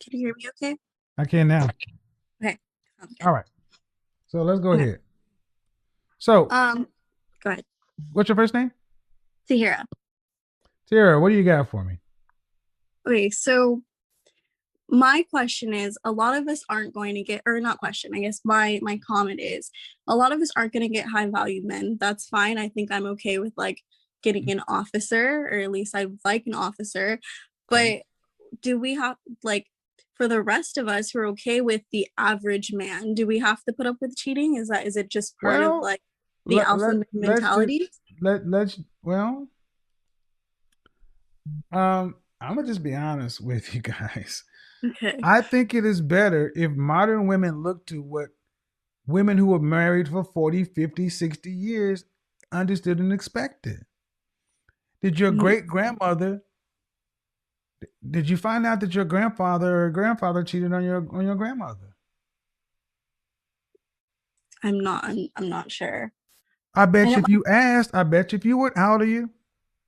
Can you hear me okay? I can now. Okay. Sounds All good. right. So let's go Okay. ahead. So, Go ahead. what's your first name? Tahira. Tara, what do you got for me? Okay, so my question is a lot of us aren't going to get, or not question, I guess my comment is a lot of us aren't going to get high value men. That's fine. I think I'm okay with like getting an officer, or at least I would like an officer. Okay. But do we have like for the rest of us who are okay with the average man, do we have to put up with cheating? Is it just part of Well, like the let, alpha let, male let's just, mentality? let's, well, I'm going to just be honest with you guys. Okay. I think it is better if modern women look to what women who were married for 40, 50, 60 years understood and expected. Did your Mhm. great grandmother, did you find out that your grandfather or grandfather cheated on your grandmother? I'm not sure. I I bet know you if you asked, I bet you if you would, how old are you?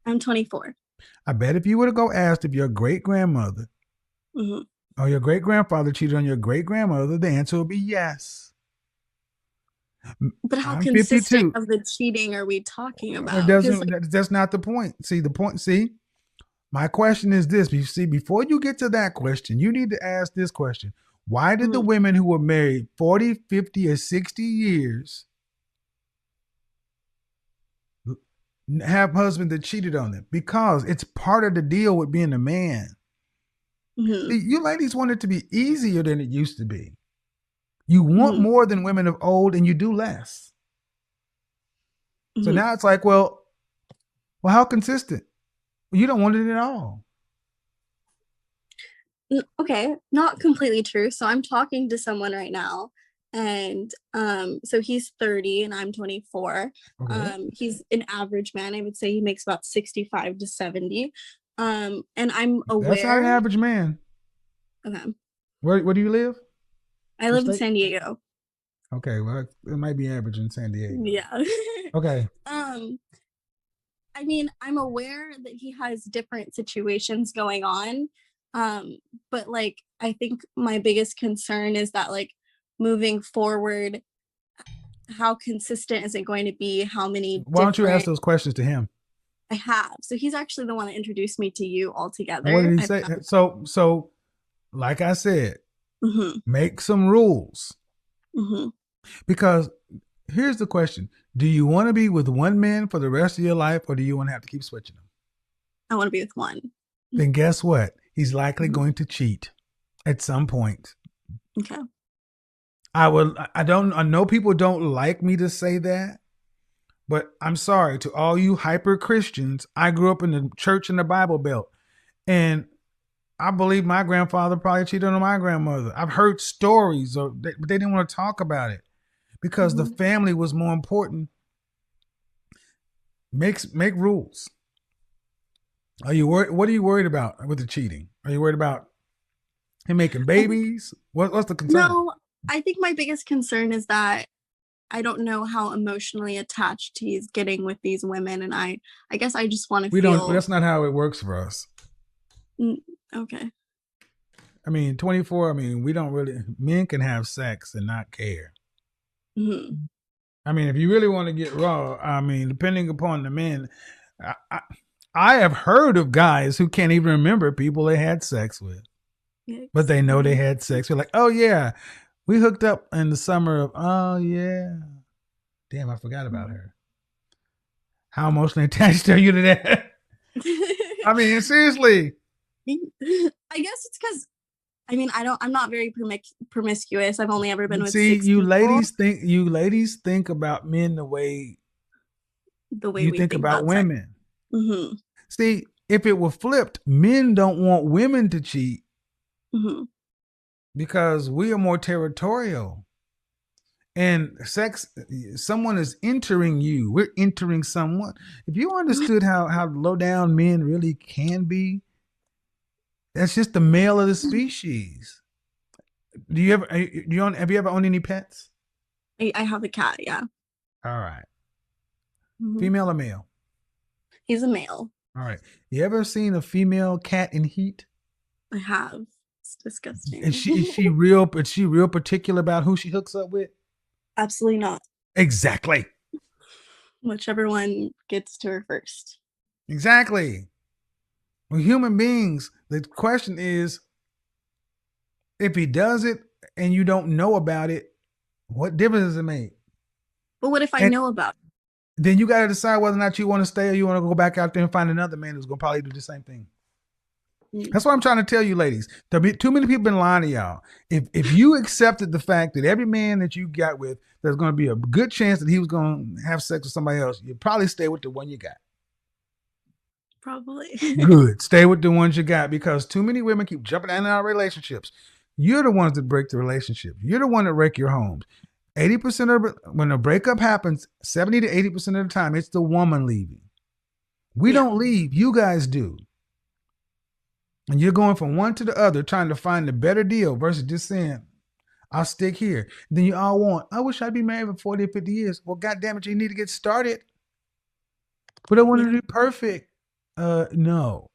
I'm 24. I bet if you would have go asked if your great grandmother Hmm. or your great grandfather cheated on your great grandmother, the answer would be yes. But how I'm consistent 52. of the cheating are we talking It about? Because doesn't. That's not the point. See the point. See, my question is this. You see, before you get to that question, you need to ask this question: why did the like, women who were married 40, 50, or 60 years have husbands that cheated on them? Because it's part of the deal with being a man. hmm. See, you ladies want it to be easier than it used to be. You want Hmm. more than women of old and you do less. So Hmm. now it's like, well, how consistent? Well, you don't want it at all. Okay, not completely true. So I'm talking to someone right now, and so he's 30 and I'm 24. Okay. He's an average man. I would say he makes about 65 to 70. And I'm That's not an aware. average man. Okay, Where do you live? I What live in state? San Diego. Okay, well, it might be average in San Diego. Yeah. Okay. um I mean, I'm aware that he has different situations going on. Um, but like I think my biggest concern is that like moving forward, how consistent is it going to be? How many Why don't you ask different those questions to him? I have. So he's actually the one that introduced me to you And what did altogether. he I've say? So, like I said, mm-hmm, make some rules mm-hmm. because here's the question: do you want to be with one man for the rest of your life, or do you want to have to keep switching them? I want to be with one. Then guess what? He's likely Mm-hmm. going to cheat at some point. Okay. I will. I don't. I know people don't like me to say that, but I'm sorry to all you hyper Christians. I grew up in the church in the Bible Belt, and I believe my grandfather probably cheated on my grandmother. I've heard stories, but they didn't want to talk about it because the Mm-hmm. family was more important. Make rules. Are you worried? What are you worried about with the cheating? Are you worried about him making babies? What's the concern? No, I think my biggest concern is that I don't know how emotionally attached he's getting with these women, and I guess I just want to We don't. feel That's not how it works for us. mm, okay. I mean, 24. I mean, we don't really. Men can have sex and not care. Hmm. I mean, if you really want to get raw, I mean, depending upon the men, I, I, I have heard of guys who can't even remember people they had sex with, but Yikes. they know they Okay. had sex. They're like, oh yeah, we hooked up in the summer of. Oh yeah, damn, I forgot about her. How emotionally attached are you to that? I mean, seriously. I guess it's because I mean I'm not very promiscuous. I've only ever been with See, six people. you ladies think about men the way The way you we think think about about sex. women. Hmm. See, if it were flipped, men don't want women to cheat Hmm. because we are more territorial. And sex, someone is entering you. We're entering someone. If you understood how low down men really can be, that's just the male of the species. Do you ever have you ever owned any pets? I have a cat. Yeah. All right, Hmm. female or male? He's a male. All right. You ever seen a female cat in heat? I have It's disgusting. is she real particular about who she hooks up with? Absolutely not. Exactly. Whichever one gets to her first. Exactly. We're human beings. The question is, if he does it and you don't know about it, what difference does it make? But what if I And know about then you got to decide whether or not you want to stay or you want to go back out there and find another man who's going to probably do the same thing. it? That's what I'm trying to tell you, ladies. There be too many people been lying to y'all. If you accepted the fact that every man that you got with, there's going to be a good chance that he was going to have sex with somebody else, you'd probably stay with the one you got. Probably. Good. Stay with the ones you got because too many women keep jumping in and out of relationships. You're the ones that break the relationship. You're the one that wreck your homes. 80% of when a breakup happens, 70 to 80% of the time, it's the woman leaving. We Yeah. don't leave. You guys do. And you're going from one to the other, trying to find the better deal versus just saying, I'll stick here. Then you all want, I wish I'd be married for 40 or 50 years. Well, God damn it, you need to get started. But I want it Yeah. to be perfect. No.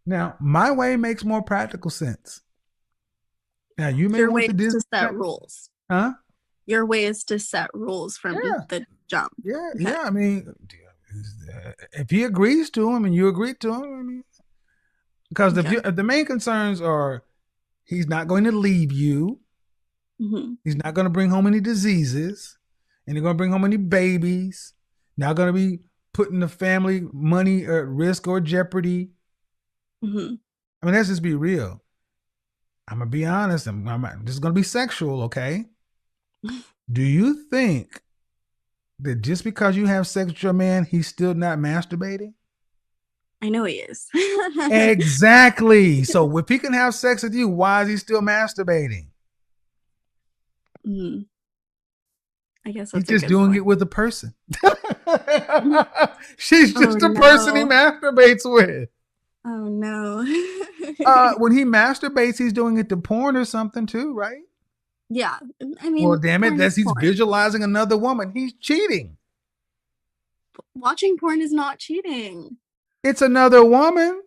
Now, my way makes more practical sense. Now, you may Your want way the is Disney, to set rules. huh? Your way is to set rules from Yeah, the jump. yeah, Okay. yeah. I mean, if he agrees to him and you agree to him, I mean, because Okay. if the main concerns are he's not going to leave you, Hmm. he's not going to bring home any diseases, and he's going to bring home any babies, not going to be putting the family money at risk or jeopardy. Hmm. I mean, let's just be real. I'm gonna be honest. This is gonna be sexual, okay? Do you think that just because you have sex with your man, he's still not masturbating? I know he is. Exactly. So if he can have sex with you, why is he still masturbating? Mm, I guess He's that's a just good doing point. it with a person. She's Oh just a person he no. masturbates with. Oh no. When he masturbates, he's doing it to porn or something too, right? Yeah. I Well, mean, damn it, porn is that's he's porn. visualizing another woman. He's cheating. Watching porn is not cheating. It's another woman.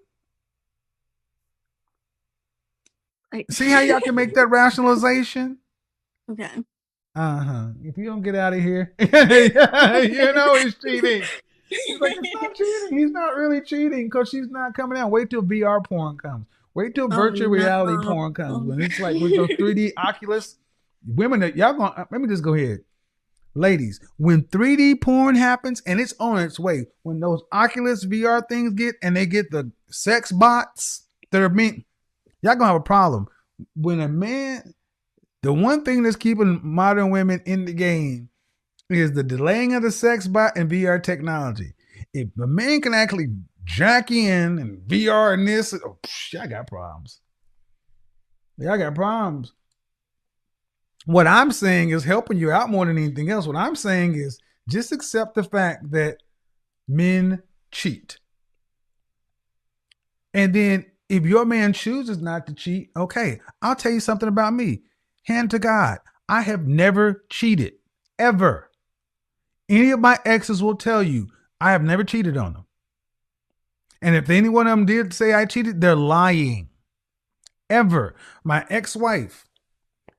I, See how y'all can make that rationalization? okay. If you don't get out of here, you know he's cheating. He's like, it's not cheating. He's not really cheating because she's not coming out. Wait till VR porn comes. Wait till Oh virtual reality no. porn comes. When it's like with those 3D Oculus, women that y'all gonna let me just go ahead. Ladies, when 3D porn happens and it's on its way, when those Oculus VR things get and they get the sex bots that are being, y'all gonna have a problem. When a man, the one thing that's keeping modern women in the game is the delaying of the sex bot and VR technology. If a man can actually jack in and VR and this, oh, I got problems. Yeah, I got problems. What I'm saying is helping you out more than anything else. What I'm saying is just accept the fact that men cheat. And then if your man chooses not to cheat, okay, I'll tell you something about me. Hand to God, I have never cheated, ever. Any of my exes will tell you I have never cheated on them. And if any one of them did say I cheated, they're lying. Ever. My ex-wife,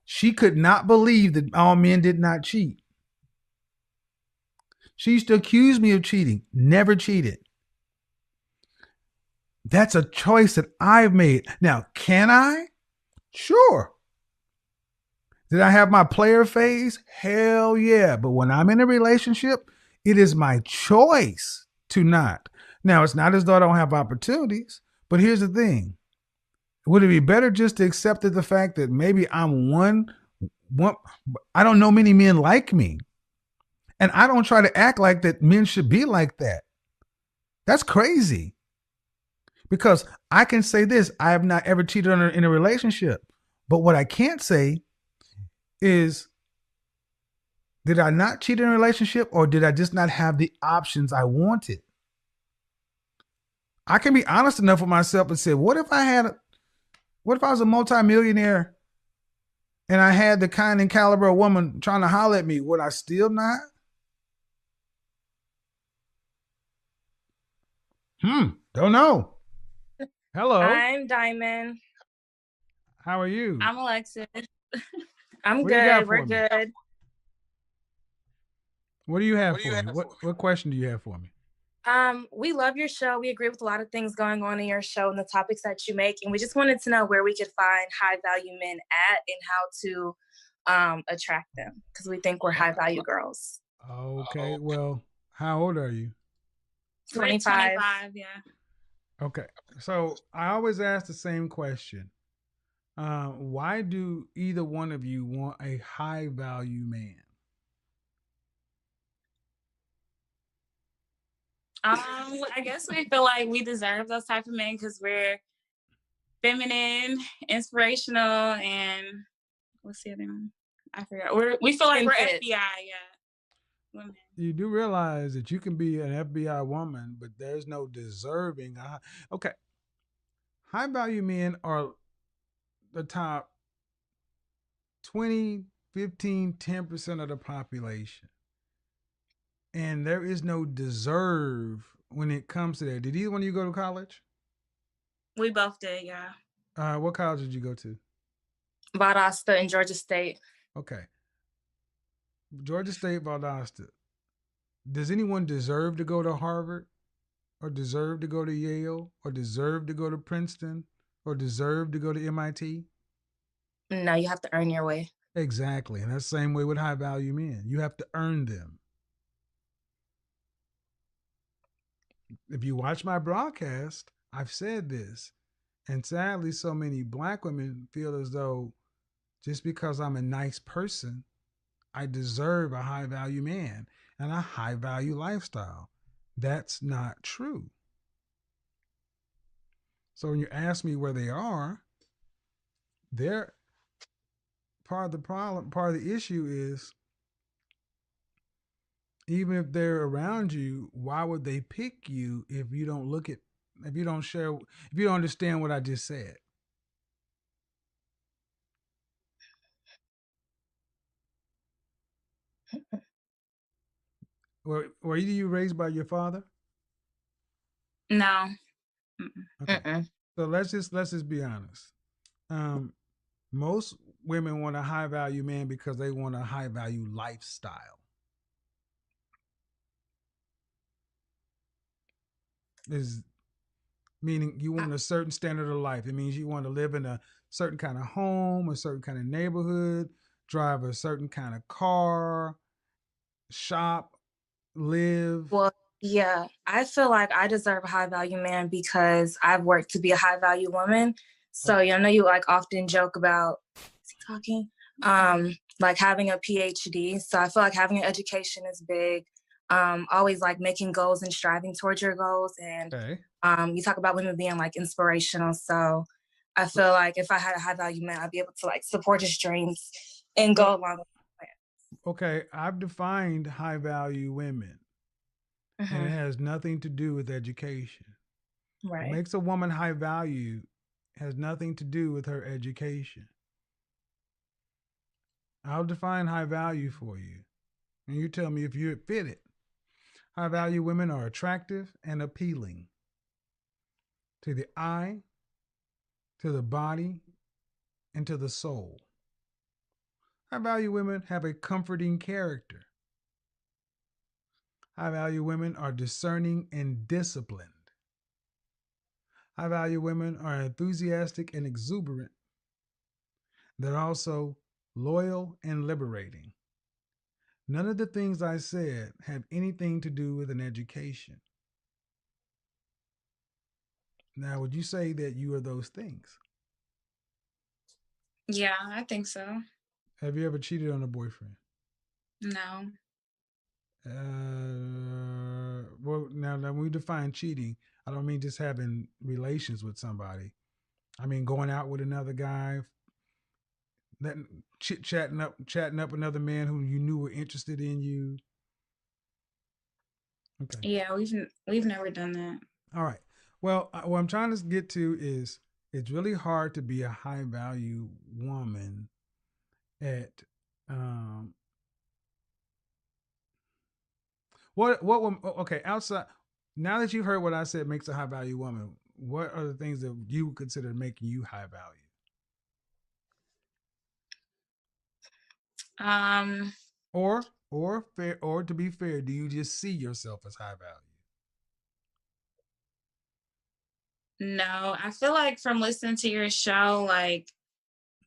she could not believe that all men did not cheat. She used to accuse me of cheating. Never cheated. That's a choice that I've made. Now, can I? Sure. Did I have my player phase? Hell yeah. But when I'm in a relationship, it is my choice to not. Now, it's not as though I don't have opportunities, but here's the thing. Would it be better just to accept the fact that maybe I'm one, I don't know many men like me. And I don't try to act like that men should be like that. That's crazy. Because I can say this, I have not ever cheated on her in a relationship. But what I can't say is, did I not cheat in a relationship or did I just not have the options I wanted? I can be honest enough with myself and say, what if I was a multimillionaire and I had the kind and caliber of woman trying to holler at me? Would I still not? Don't know. Hello. I'm Diamond. How are you? I'm Alexis. I'm What do you got good. We're for me? good. What do you have for me? What question do you have for me? We love your show. We agree with a lot of things going on in your show and the topics that you make. And we just wanted to know where we could find high value men at and how to attract them because we think we're high value girls. Okay. Well, how old are you? We're 25. 25, yeah. Okay. So I always ask the same question. Why do either one of you want a high value man? I guess we feel like we deserve those type of men because we're feminine, inspirational, and what's the other one? I forgot. We feel like we're FBI, yeah. Women. You do realize that you can be an FBI woman, but there's no deserving. Okay. High value men are the top 20, 15, 10% of the population. And there is no deserve when it comes to that. Did either one of you go to college? We both did, yeah. What college did you go to? Valdosta and Georgia State. Okay. Georgia State, Valdosta. Does anyone deserve to go to Harvard or deserve to go to Yale or deserve to go to Princeton or deserve to go to MIT? No, you have to earn your way. Exactly. And that's the same way with high value men. You have to earn them. If you watch my broadcast, I've said this. And sadly, so many black women feel as though just because I'm a nice person, I deserve a high value man and a high value lifestyle. That's not true. So when you ask me where they are, they're part of the problem, part of the issue is even if they're around you, why would they pick you if you don't look at, if you don't share, if you don't understand what I just said? Were either you raised by your father? No. Okay. Mm-mm. So let's just be honest. Um, most women want a high value man because they want a high value lifestyle. Is meaning you want a certain standard of life. It means you want to live in a certain kind of home, a certain kind of neighborhood, drive a certain kind of car, shop, live. Well, yeah, I feel like I deserve a high value man because I've worked to be a high value woman. So, I know you like often joke about, is he talking? Like having a PhD. So I feel like having an education is big. Always like making goals and striving towards your goals. And Okay. you talk about women being like inspirational. So I feel like if I had a high value man, I'd be able to like support his dreams and go Well, along with okay, I've defined high value women, it. and it has nothing to do with education. What Right. makes a woman high value has nothing to do with her education. I'll define high value for you, and you tell me if you fit it. High value women are attractive and appealing to the eye, to the body, and to the soul. High value women have a comforting character. High value women are discerning and disciplined. High value women are enthusiastic and exuberant. They're also loyal and liberating. None of the things I said have anything to do with an education. Now, would you say that you are those things? Yeah, I think so. Have you ever cheated on a boyfriend? No. Well, now when we define cheating, I don't mean just having relations with somebody. I mean going out with another guy, letting, chatting up another man who you knew were interested in you. Okay. Yeah, we've never done that. All right. Well, what I'm trying to get to is it's really hard to be a high value woman at um what okay outside. Now that you've heard what I said makes a high value woman, what are the things that you would consider making you high value? Um, Or fair, or to be fair, do you just see yourself as high value? no, I feel like from listening to your show, like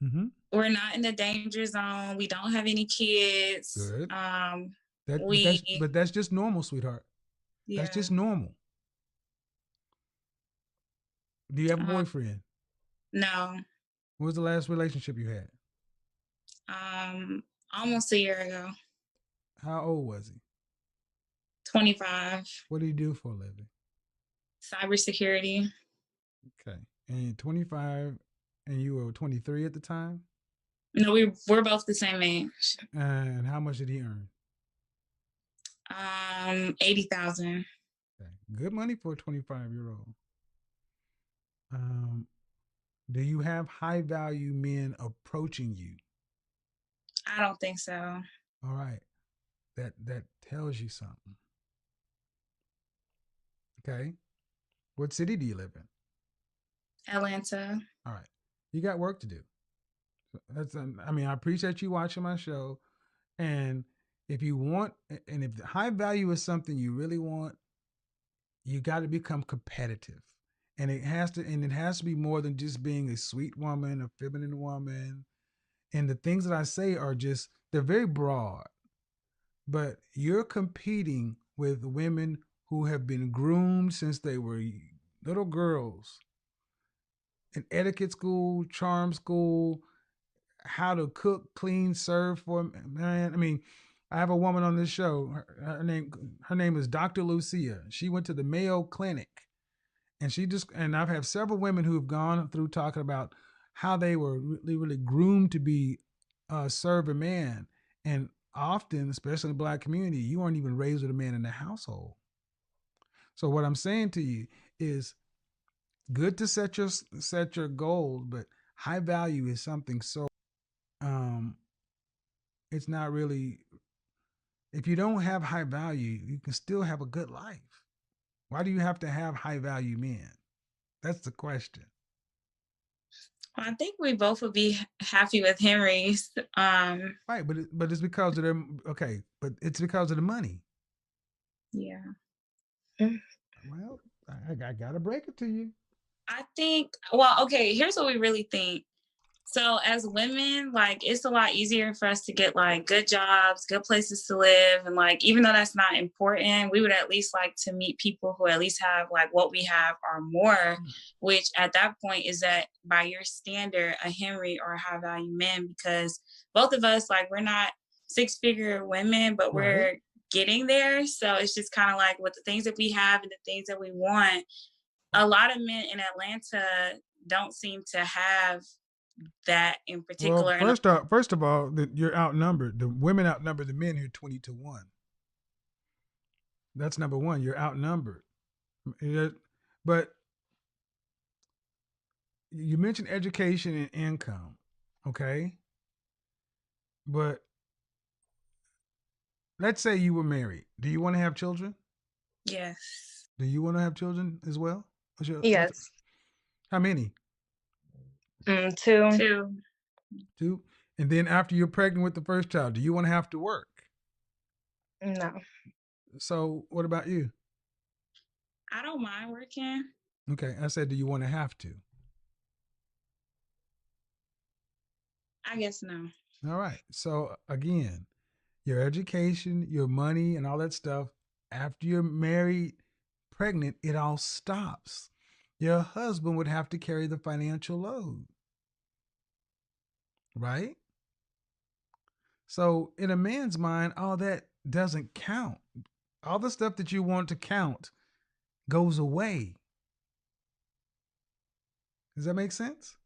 Mm-hmm. we're not in the danger zone. We don't have any kids. Good. That, We, but that's just normal, sweetheart. That's yeah, just normal. Do you have a um, boyfriend? no, What was the last relationship you had? um, almost a year ago, How old was he? 25, What did he do for a living? cybersecurity. Okay. And 25, and you were 23 at the time? No, we're both the same age. And how much did he earn? 80,000. Okay. Good money for a 25-year-old. Um, do you have high value men approaching you? I don't think so. All right. That tells you something. Okay. What city do you live in? Atlanta. All right. You got work to do. That's I mean, I appreciate you watching my show. And if you want, and if high value is something you really want, you got to become competitive. And it has to be more than just being a sweet woman, a feminine woman. And the things that I say are just, they're very broad, but you're competing with women who have been groomed since they were little girls in etiquette school, charm school, how to cook, clean, serve for man. I mean, I have a woman on this show. Her name is Dr. Lucia. She went to the Mayo Clinic, and I've had several women who have gone through talking about how they were really groomed to be serve a man, and often, especially in the Black community, you weren't even raised with a man in the household. So what I'm saying to you is good to set your goals, but high value is something so um it's not really, if you don't have high value, you can still have a good life. Why do you have to have high value men? That's the question. Well, I think we both would be happy with Henry's. Right, but it's because of them. Okay, but it's because of the money. Yeah. Well, I gotta break it to you. I think, well, okay, here's what we really think. So as women, like it's a lot easier for us to get like good jobs, good places to live. And like, even though that's not important, we would at least like to meet people who at least have like what we have or more, which at that point is that by your standard, a Henry or a high value man, because both of us, like, we're not 6-figure women, but Right. we're getting there. So it's just kind of like with the things that we have and the things that we want, a lot of men in Atlanta don't seem to have that in Well, particular. And first of all, you're outnumbered. The women outnumber the men here 20-1. That's number one. You're outnumbered. But you mentioned education and income, okay? But let's say you were married. Do you want to have children? yes, Do you want to have children as well? yes, How many? two. Two. Two. And then after you're pregnant with the first child, do you want to have to work? No, So what about you? I don't mind working. Okay, I said, do you want to have to? I guess no. All right. So again, your education, your money, and all that stuff, after you're married, pregnant, it all stops. Your husband would have to carry the financial load, right? So in a man's mind, all that doesn't count. All the stuff that you want to count goes away. Does that make sense?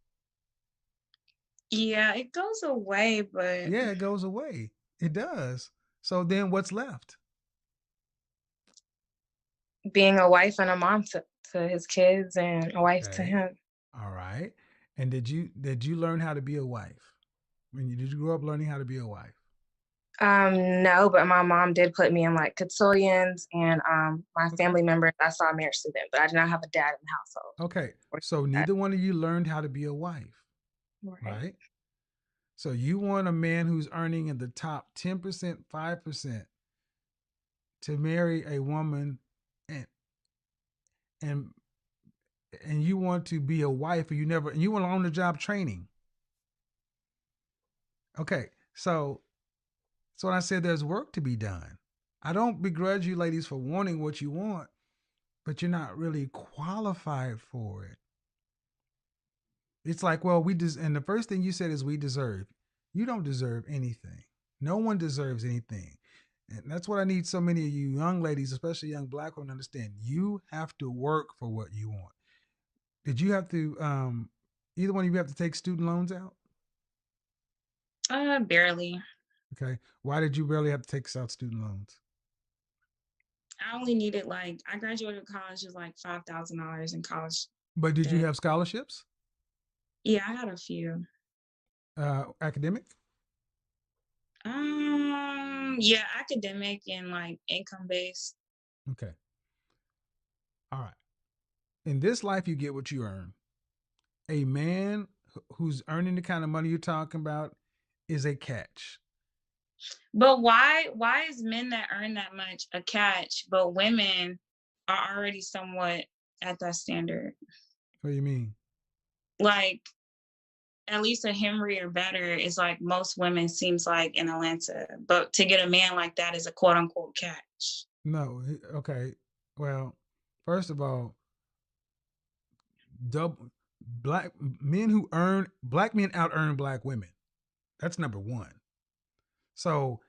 Yeah, it goes away, but Yeah, it goes away. It does. So then what's left? being a wife and a mom to his kids and a wife to Okay. him. All right. And did you learn how to be a wife? Did you grow up learning how to be a wife? No, but my mom did put me in like cotillions and my family members, I saw marriage to them, but I did not have a dad in the household. Okay. Or So dad. neither one of you learned how to be a wife, Right. right? So you want a man who's earning in the top 10%, 5% to marry a woman, and and and you want to be a wife, or you want on the job training. Okay. So I said there's work to be done. I don't begrudge you ladies for wanting what you want, but you're not really qualified for it. It's like, well, and the first thing you said is we deserve. You don't deserve anything. No one deserves anything. And that's what I need so many of you young ladies, especially young black women, understand. You have to work for what you want. Did you have to, either one of you have to take student loans out? Barely. Okay. Why did you barely have to take out student loans? I only needed like I graduated college with like $5,000 in college But did you debt. have scholarships? Yeah, I had a few. Academic? Yeah, academic and like income based. Okay. All right. In this life, you get what you earn. A man who's earning the kind of money you're talking about is a catch. But why is men that earn that much a catch, but women are already somewhat at that standard? What do you mean? Like at least a Henry or better is like most women seems like in Atlanta. But to get a man like that is a quote unquote catch. No. Okay. Well, first of all, double black men out earn black women. That's number one. So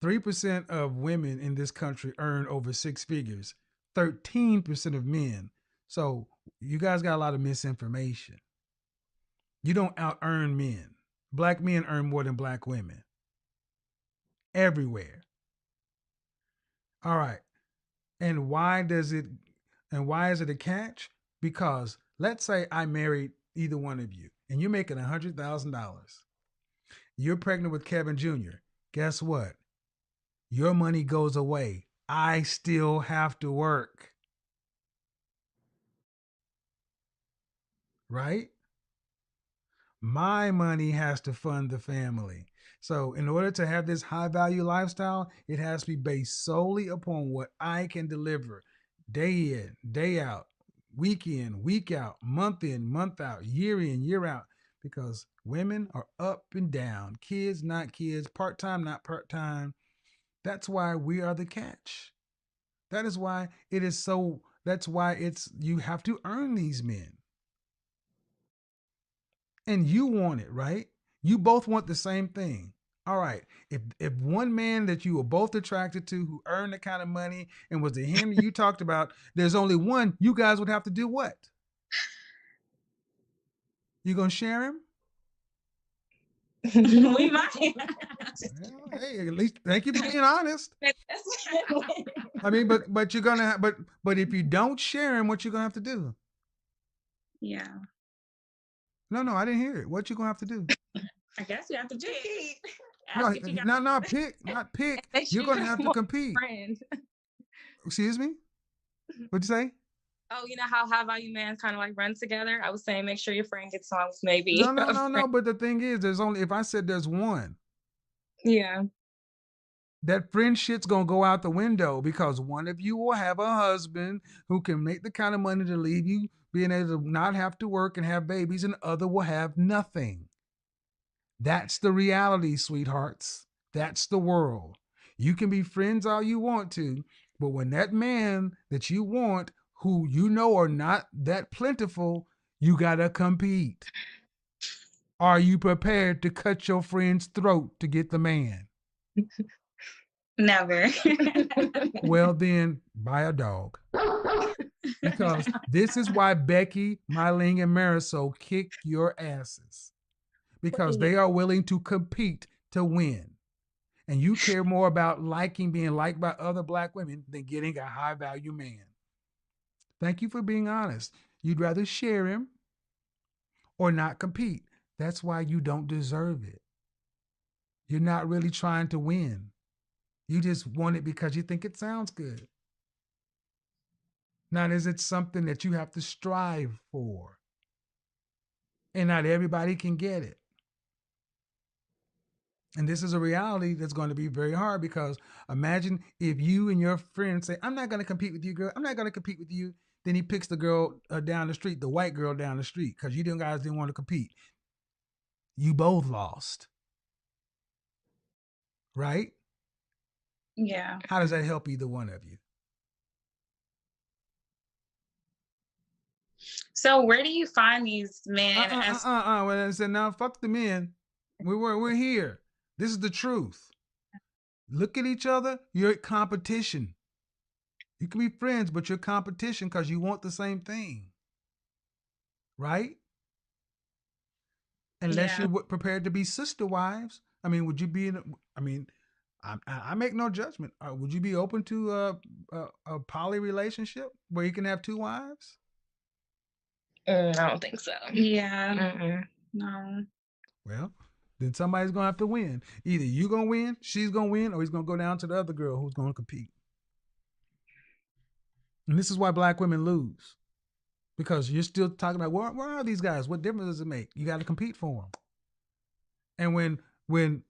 3% of women in this country earn over six figures. 13% of men. So you guys got a lot of misinformation. You don't out earn men. Black men earn more than black women everywhere. All right. And why is it a catch? Because let's say I married either one of you and you're making $100,000. You're pregnant with Kevin Jr. Guess what? Your money goes away. I still have to work. Right? My money has to fund the family. So, in order to have this high value lifestyle, it has to be based solely upon what I can deliver day in, day out, week in, week out, month in, month out, year in, year out. Because women are up and down, kids, not kids, part time, not part time. That's why we are the catch. That is why it is so, that's why you have to earn these men. And you want it, right? You both want the same thing. All right. If one man that you were both attracted to who earned the kind of money and was the Henry you talked about, there's only one, you guys would have to do what? You gonna share him? We might. Well, hey, at least thank you for being honest. I mean, but you're gonna but if you don't share him, what you gonna have to do? Yeah. No, I didn't hear it. What you gonna have to do? I guess you have to compete. No, Ask if you got not pick. make You're sure gonna you have got to more compete. friends. Excuse me? What'd you say? Oh, you know how high value men kind of like run together? I was saying make sure your friend gets on with maybe No, no, a no, friend. no. But the thing is, there's only if I said there's one, Yeah. that friendship's gonna go out the window because one of you will have a husband who can make the kind of money to leave you being able to not have to work and have babies, and the other will have nothing. That's the reality, sweethearts. That's the world. You can be friends all you want to, but when that man that you want, who you know are not that plentiful, you gotta compete. Are you prepared to cut your friend's throat to get the man? Never. Well, then buy a dog. Because this is why Becky, Mylene, and Marisol kick your asses. Because they are willing to compete to win. And you care more about being liked by other black women than getting a high value man. Thank you for being honest. You'd rather share him or not compete. That's why you don't deserve it. You're not really trying to win. You just want it because you think it sounds good. Now, is it something that you have to strive for? And not everybody can get it. And this is a reality that's going to be very hard, because imagine if you and your friends say, I'm not going to compete with you, girl. I'm not going to compete with you. Then he picks the girl down the street, the white girl down the street, because you guys didn't want to compete. You both lost. Right? Yeah. How does that help either one of you? So where do you find these men? Well, I said, now fuck the men. We're here. This is the truth. Look at each other. You're at competition. You can be friends, but you're competition because you want the same thing. Right? Unless you're prepared to be sister wives. I mean, would you be I make no judgment. Would you be open to a poly relationship where you can have two wives? I don't think so. Yeah. No. Well, then somebody's gonna have to win. Either you gonna win, she's gonna win, or he's gonna go down to the other girl who's gonna compete. And this is why black women lose, because you're still talking about where are these guys? What difference does it make? You got to compete for them. And when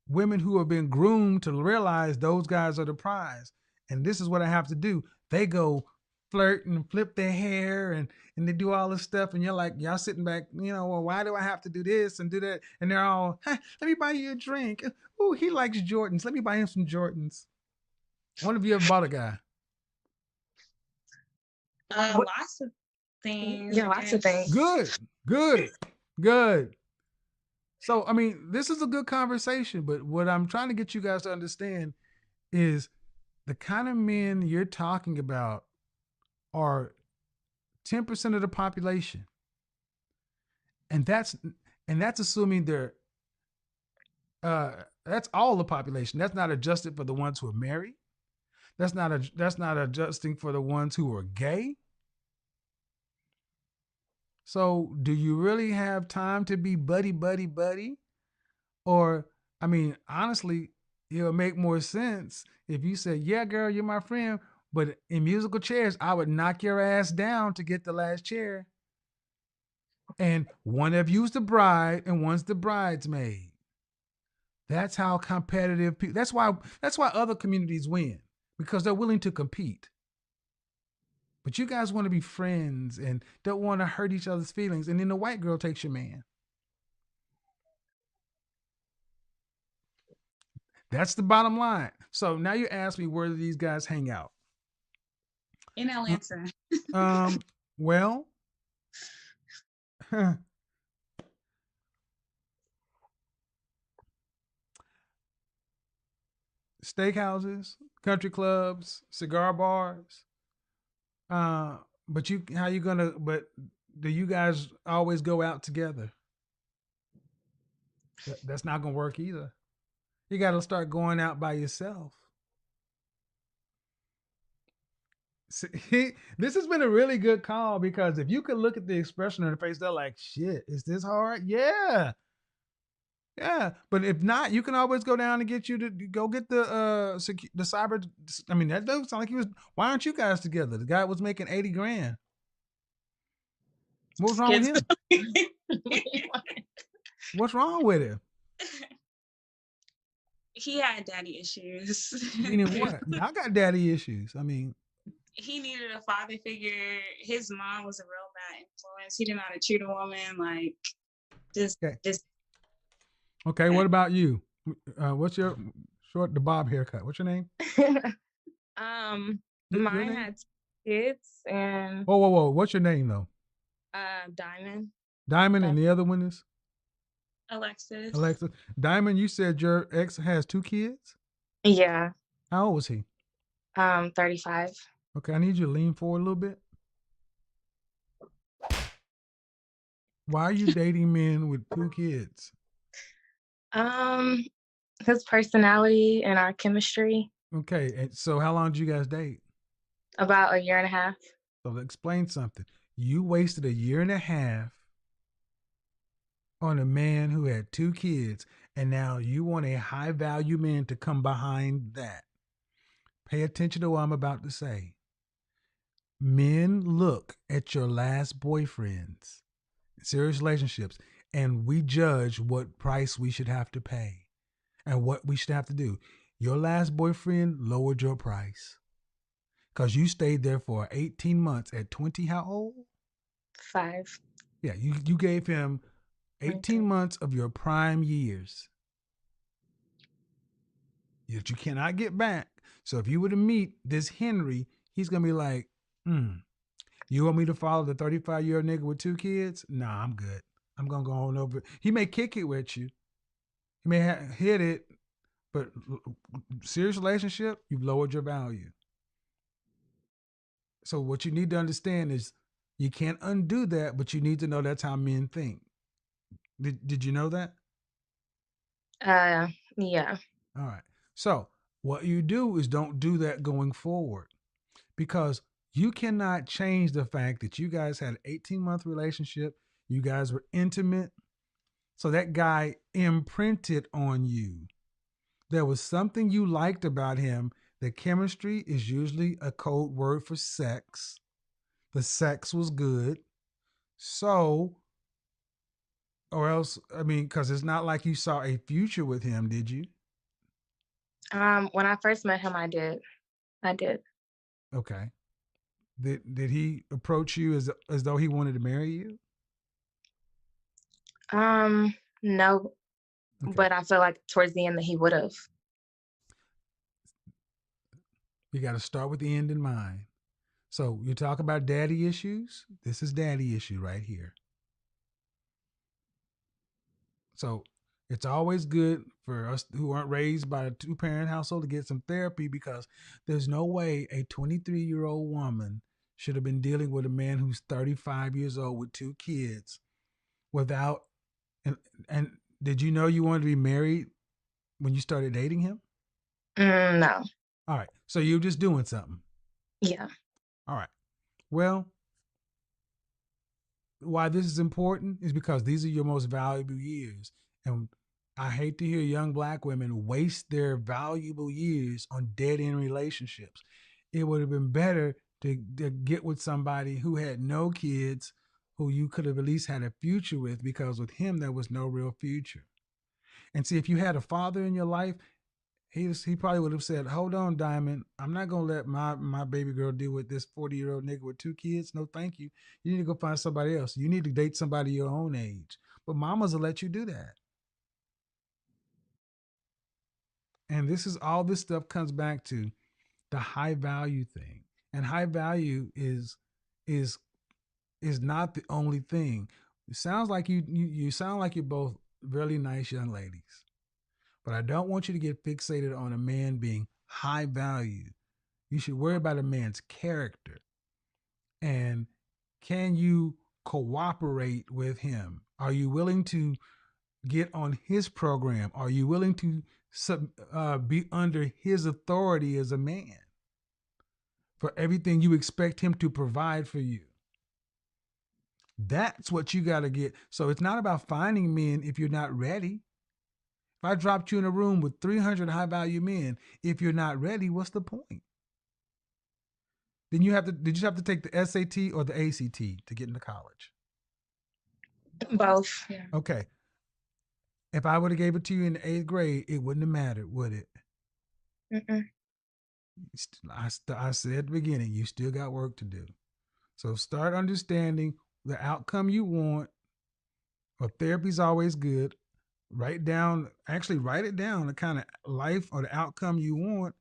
women who have been groomed to realize those guys are the prize, and this is what I have to do, they go flirt and flip their hair and they do all this stuff, and you're like, y'all sitting back, well, why do I have to do this and do that? And they're all, hey, let me buy you a drink. Oh, he likes Jordans. Let me buy him some Jordans. One of you ever bought a guy? Lots of things. Yeah, lots of things. Good. So, I mean, this is a good conversation, but what I'm trying to get you guys to understand is the kind of men you're talking about are 10% of the population. And that's assuming they're that's all the population. That's not adjusted for the ones who are married. That's not adjusting for the ones who are gay. So, do you really have time to be buddy? Or, I mean, honestly, it'll make more sense if you said, yeah, girl, you're my friend, but in musical chairs, I would knock your ass down to get the last chair. And one of you's the bride and one's the bridesmaid. That's how competitive people, that's why other communities win, because they're willing to compete. But you guys want to be friends and don't want to hurt each other's feelings. And then the white girl takes your man. That's the bottom line. So now you ask me, where do these guys hang out? In Atlanta. Well, steakhouses, country clubs, cigar bars. But do you guys always go out together? That's not gonna work either. You got to start going out by yourself. See, this has been a really good call, because if you could look at the expression on their face, they're like, shit, is this hard? Yeah. But if not, you can always go down and get you to go get the cyber. I mean, that doesn't sound like he was. Why aren't you guys together? The guy was making 80 grand. What's wrong with him? What's wrong with him? He had daddy issues. Meaning what? I got daddy issues. I mean, he needed a father figure. His mom was a real bad influence. He didn't know how to treat a woman. Like, just. Okay, what about you? What's your the bob haircut? What's your name? Mine had kids and. Whoa! What's your name though? Diamond. Diamond, and the other one is Alexis. Diamond, you said your ex has 2 kids? Yeah. How old was he? 35. Okay, I need you to lean forward a little bit. Why are you dating men with 2 kids? His personality and our chemistry. Okay, and so how long did you guys date? About 1.5 years. So explain something. You wasted 1.5 years on a man who had 2 kids, and now you want a high value man to come behind that. Pay attention to what I'm about to say. Men look at your last boyfriends, serious relationships, and we judge what price we should have to pay and what we should have to do. Your last boyfriend lowered your price because you stayed there for 18 months at 20, how old? 5. Yeah, you gave him 18 Okay. months of your prime years that you cannot get back. So if you were to meet this Henry, he's going to be like, you want me to follow the 35-year-old nigga with 2 kids? Nah, I'm good. I'm going to go on over. He may kick it with you. He may hit it, but serious relationship, you've lowered your value. So what you need to understand is you can't undo that, but you need to know that's how men think. Did you know that? Yeah. All right. So what you do is don't do that going forward because you cannot change the fact that you guys had an 18-month relationship. You guys were intimate. So that guy imprinted on you. There was something you liked about him. The chemistry is usually a code word for sex. The sex was good. So, or else, I mean, because it's not like you saw a future with him, did you? When I first met him, I did. I did. Okay. Did he approach you as though he wanted to marry you? No, Okay. but I feel like towards the end that he would have. You got to start with the end in mind. So you talk about daddy issues. This is daddy issue right here. So it's always good for us who aren't raised by a 2-parent household to get some therapy because there's no way a 23-year-old woman should have been dealing with a man who's 35 years old with 2 kids without and did you know you wanted to be married when you started dating him? No. All right. So you're just doing something. Yeah. All right. Well, why this is important is because these are your most valuable years. And I hate to hear young black women waste their valuable years on dead end relationships. It would have been better to get with somebody who had no kids, who you could have at least had a future with, because with him, there was no real future. And see, if you had a father in your life, he probably would have said, "Hold on, Diamond. I'm not gonna let my baby girl deal with this 40-year-old nigga with 2 kids. No, thank you. You need to go find somebody else. You need to date somebody your own age." But mamas will let you do that. And this stuff comes back to the high value thing. And high value is is not the only thing. It sounds like you sound like you're both really nice young ladies. But I don't want you to get fixated on a man being high value. You should worry about a man's character. And can you cooperate with him? Are you willing to get on his program? Are you willing to be under his authority as a man for everything you expect him to provide for you? That's what you got to get. So it's not about finding men if you're not ready. If I dropped you in a room with 300 high value men, if you're not ready, what's the point? Then did you have to take the SAT or the ACT to get into college? Both. Yeah. Okay. If I would have gave it to you in the 8th grade, it wouldn't have mattered, would it? Mm-mm. I said at the beginning, you still got work to do. So start understanding the outcome you want. Or therapy's always good. Write it down, the kind of life or the outcome you want,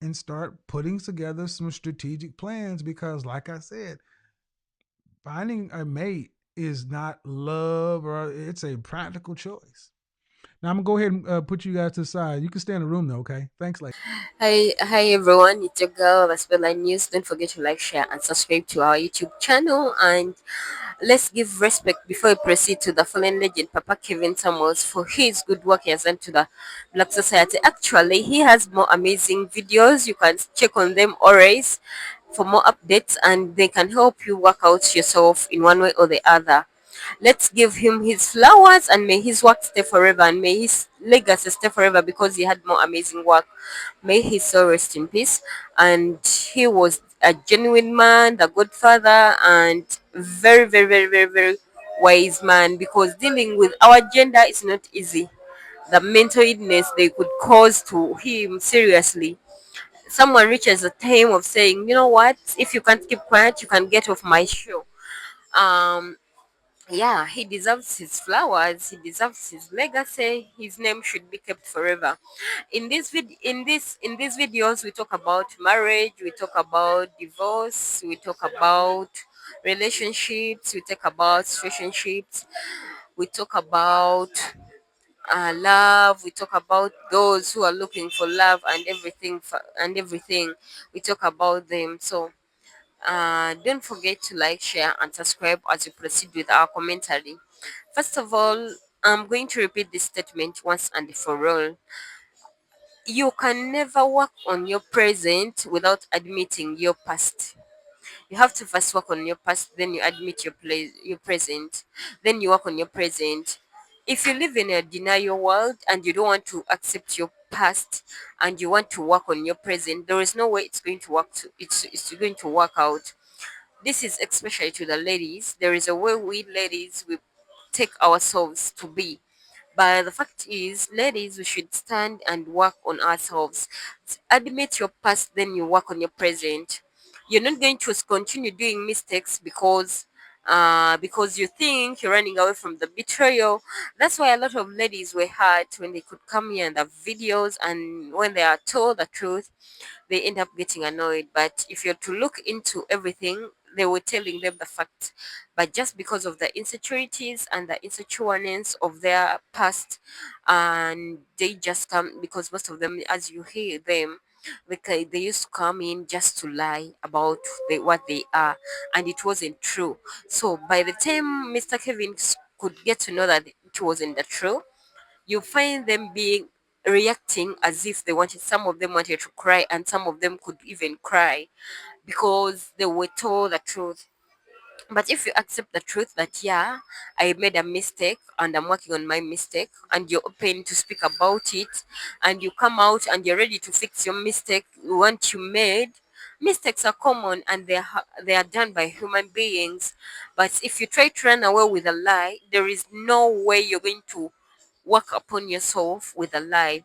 and start putting together some strategic plans because, like I said, finding a mate is not love, or it's a practical choice. Now I'm gonna go ahead and put you guys to the side. You can stay in the room though, okay? Thanks, lady. Hi everyone, it's your girl Vesperline News. Don't forget to like, share, and subscribe to our YouTube channel. And let's give respect before we proceed to the fallen legend, Papa Kevin Samuels, for his good work he has done to the Black Society. Actually, he has more amazing videos. You can check on them always for more updates, and they can help you work out yourself in one way or the other. Let's give him his flowers, and may his work stay forever, and may his legacy stay forever, because he had more amazing work. May his soul rest in peace. And he was a genuine man, the good father, and very, very, very, very, very wise man, because dealing with our gender is not easy. The mental illness they could cause to him, seriously. Someone reaches a time of saying, you know what, if you can't keep quiet, you can get off my show. um yeah, he deserves his flowers, he deserves his legacy, his name should be kept forever. In these videos, we talk about marriage, we talk about divorce, we talk about relationships, we talk about situationships, we talk about love, we talk about those who are looking for love and everything. We talk about them. So don't forget to like, share, and subscribe as we proceed with our commentary. First of all, I'm going to repeat this statement once and for all. You can never work on your present without admitting your past. You have to first work on your past, then you admit your present, then you work on your present. If you live in a denial world and you don't want to accept your past and you want to work on your present, there is no way it's going to work. It's going to work out. This is especially to the ladies. There is a way we ladies we take ourselves to be. But the fact is, ladies, we should stand and work on ourselves. Admit your past, then you work on your present. You're not going to continue doing mistakes because you think you're running away from the betrayal. That's why a lot of ladies were hurt when they could come here and have videos, and when they are told the truth, they end up getting annoyed. But if you're to look into everything, they were telling them the fact. But just because of the insecurities and the insecureness of their past, and they just come, because most of them, as you hear them, they used to come in just to lie about what they are, and it wasn't true. So by the time Mr. Kevin could get to know that it wasn't the truth, you find them being reacting as if they wanted, some of them wanted to cry, and some of them could even cry because they were told the truth. But if you accept the truth that, yeah, I made a mistake and I'm working on my mistake, and you're open to speak about it, and you come out and you're ready to fix your mistake, what you made, mistakes are common, and they are done by human beings. But if you try to run away with a lie, there is no way you're going to work upon yourself with a lie,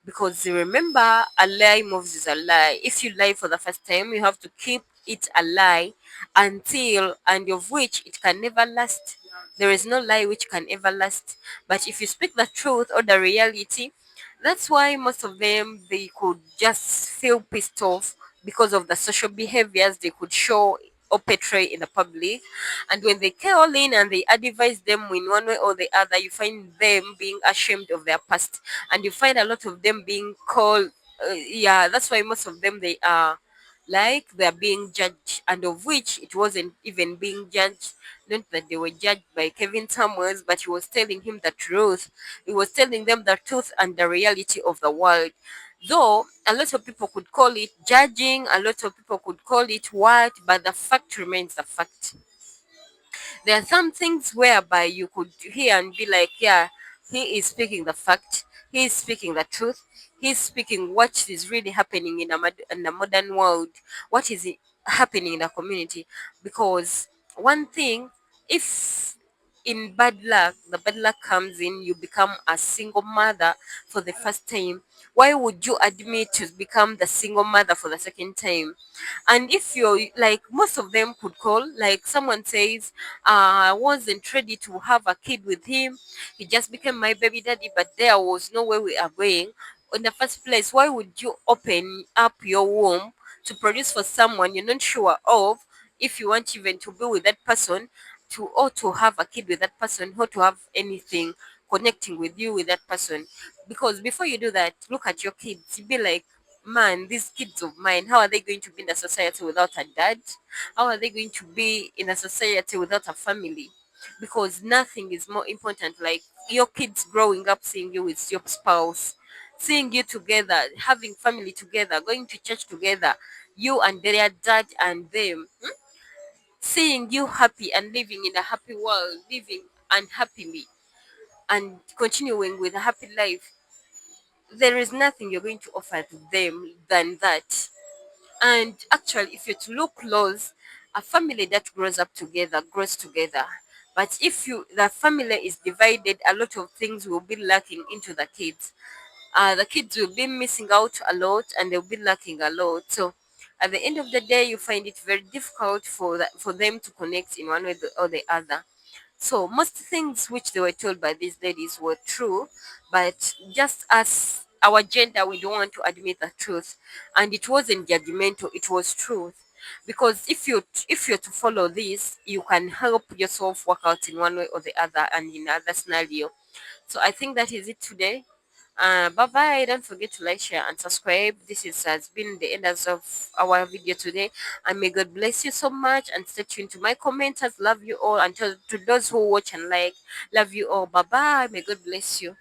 because remember, a lie moves is a lie. If you lie for the first time, you have to keep it a lie until, and of which it can never last. There is no lie which can ever last. But if you speak the truth or the reality, that's why most of them, they could just feel pissed off because of the social behaviors they could show or portray in the public. And when they call in and they advise them in one way or the other, you find them being ashamed of their past, and you find a lot of them being called, yeah, that's why most of them, they are like they're being judged, and of which it wasn't even being judged. Not that they were judged by Kevin Samuels, but he was telling him the truth. He was telling them the truth and the reality of the world. Though a lot of people could call it judging, a lot of people could call it what, but the fact remains the fact. There are some things whereby you could hear and be like, yeah, he is speaking the fact, he is speaking the truth, he is speaking what is really happening in in the modern world, what is happening in the community. Because one thing, if in bad luck, the bad luck comes in, you become a single mother for the first time, why would you admit to become the single mother for the second time? And if you're like, most of them could call, like someone says, I wasn't ready to have a kid with him, he just became my baby daddy, but there was no way we are going. In the first place, why would you open up your womb to produce for someone you're not sure of, if you want even to be with that person, to, or to have a kid with that person, or to have anything connecting with you with that person? Because before you do that, look at your kids. You be like, man, these kids of mine, how are they going to be in a society without a dad? How are they going to be in a society without a family? Because nothing is more important like your kids growing up seeing you with your spouse, seeing you together, having family together, going to church together, you and their dad and them. seeing you happy and living in a happy world, living unhappily and continuing with a happy life, there is nothing you're going to offer to them than that. And actually, if you're to look close, a family that grows up together grows together. But if the family is divided, a lot of things will be lacking into the kids. The kids will be missing out a lot and they'll be lacking a lot. So at the end of the day, you find it very difficult for them to connect in one way or the other. So most things which they were told by these ladies were true, but just as our gender, we don't want to admit the truth, and it wasn't judgmental; it was truth. Because if you're to follow this, you can help yourself work out in one way or the other, and in other scenario. So I think that is it today. Bye bye. Don't forget to like, share, and subscribe. Has been the end of our video today. And may God bless you so much. And stay tuned to my commenters. Love you all. And to those who watch and like, love you all. Bye bye. May God bless you.